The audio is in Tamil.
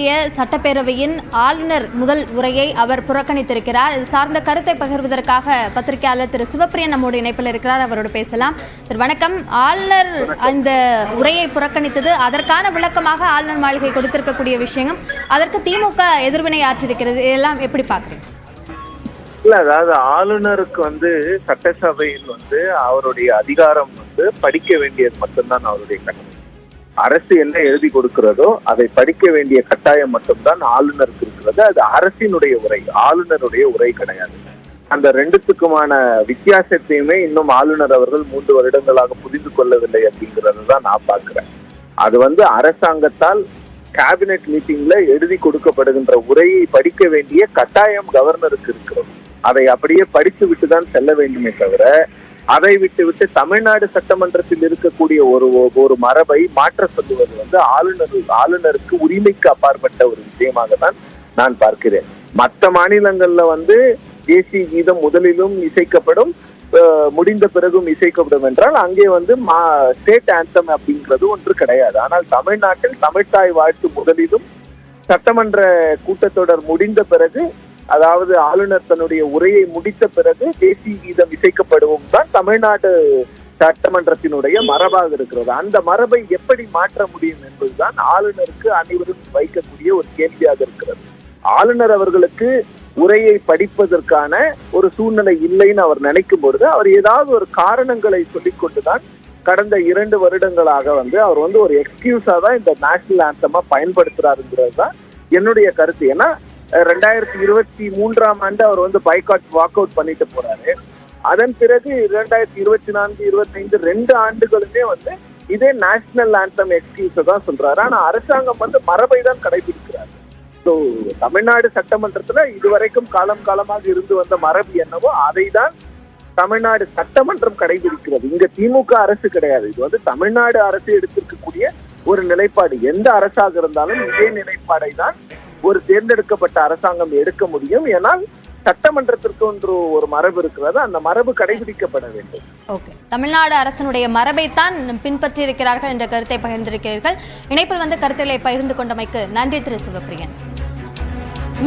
மத்திய சட்டப்பேரவையின் ஆளுநர் முதல் உரையை அவர் புறக்கணித்திருக்கிறார். இது சார்ந்த கருத்தை பகிர்வதற்காக பத்திரிகையாளர் திரு சிவப்பிரியன் நம்மோடு இணைப்பில் இருக்கிறார். அவரோடு பேசலாம். திரு வணக்கம். ஆளுநர் அந்த உரையை புறக்கணித்தது, அதற்கான விளக்கமாக ஆளுநர் மாளிகை கொடுத்திருக்கக்கூடிய விஷயங்கள், அதற்கு திமுக எதிர்வினை ஆற்றிருக்கிறது, இதெல்லாம் எப்படி பார்க்குறீங்க? இல்ல, அதாவது ஆளுநருக்கு சட்டசபையில் அவருடைய அதிகாரம் படிக்க வேண்டியது மட்டும்தான் அவருடைய கடமை. அரசு என்ன எழுதி கொடுக்கிறதோ அதை படிக்க வேண்டிய கட்டாயம் மட்டும்தான் ஆளுநருக்கு இருக்கிறது. அது அரசினுடைய உரை, ஆளுநருடைய உரை கிடையாது. அந்த ரெண்டுத்துக்குமான வித்தியாசத்தையுமே இன்னும் ஆளுநர் அவர்கள் 3 வருடங்களாக புரிந்து கொள்ளவில்லை அப்படிங்கறது தான் நான் பார்க்கிறேன். அது அரசாங்கத்தால் கேபினெட் மீட்டிங்ல எழுதி கொடுக்கப்படுகின்ற உரையை படிக்க வேண்டிய கட்டாயம் கவர்னருக்கு இருக்கிறது. அதை அப்படியே படித்து விட்டுதான் செல்ல வேண்டுமே தவிர, அதை விட்டு தமிழ்நாடு சட்டமன்றத்தில் இருக்கக்கூடிய ஒரு மரபை மாற்ற சொல்லுவது ஆளுநருக்கு உரிமைக்கு அப்பாற்பட்ட ஒரு விஷயமாக தான் நான் பார்க்கிறேன். மற்ற மாநிலங்கள்ல தேசிய கீதம் முதலிலும் இசைக்கப்படும், முடிந்த பிறகும் இசைக்கப்படும் என்றால் அங்கே ஸ்டேட் ஆந்தம் அப்படிங்கிறது ஒன்று கிடையாது. ஆனால் தமிழ்நாட்டில் தமிழ்த்தாய் வாழ்த்து முதலிலும் சட்டமன்ற கூட்டத்தொடர் முடிந்த பிறகு, அதாவது ஆளுநர் தன்னுடைய உரையை முடித்த பிறகு தேசிய கீதம் இசைக்கப்படவும் தான் தமிழ்நாடு சட்டமன்றத்தினுடைய மரபாக இருக்கிறது. அந்த மரபை எப்படி மாற்ற முடியும் என்பதுதான் ஆளுநருக்கு அனைவரும் வைக்கக்கூடிய ஒரு கேள்வியாக இருக்கிறது. ஆளுநர் அவர்களுக்கு உரையை படிப்பதற்கான ஒரு சூழ்நிலை இல்லைன்னு அவர் நினைக்கும் பொழுது அவர் ஏதாவது ஒரு காரணங்களை சொல்லிக் கொண்டுதான் கடந்த 2 வருடங்களாக அவர் ஒரு எக்ஸ்கியூஸா தான் இந்த நேஷனல் ஆந்தமா பயன்படுத்துறாருங்கிறது தான் என்னுடைய கருத்து. ஏன்னா 2023ஆம் ஆண்டு அவர் பைகாட் வாக் அவுட் பண்ணிட்டு போறாரு. அதன் பிறகு 2024, 25 2 ஆண்டுகளுமே இதே நேஷனல் ஆந்தம் எக்ஸ்கியூஸை தான் சொல்றாரு. ஆனா அரசாங்கம் மரபை தான் கடைபிடிக்கிறாரு. ஸோ தமிழ்நாடு சட்டமன்றத்துல இதுவரைக்கும் காலமாக இருந்து வந்த மரபு என்னவோ அதை தான் தமிழ்நாடு சட்டமன்றம் கடைபிடிக்கிறது. இங்க திமுக அரசு கிடையாது. இது தமிழ்நாடு அரசு எடுத்திருக்கக்கூடிய ஒரு நிலைப்பாடு. எந்த அரசாக இருந்தாலும் இதே நிலைப்பாடை தான் ஒரு தேர்ந்தெடுக்கப்பட்ட அரசாங்கம் எடுக்க முடியும். ஏனால் சட்டமன்றத்திற்கு ஒரு மரபு இருக்கிறது, அந்த மரபு கடைபிடிக்கப்பட வேண்டும். ஓகே, தமிழ்நாடு அரசனுடைய மரபை தான் பின்பற்றி இருக்கிறார்கள் என்ற கருத்தை பகிர்ந்திருக்கிறீர்கள். இணைப்பில் கருத்துக்களை பகிர்ந்து கொண்டமைக்கு நன்றி திரு சிவப்பிரியன்.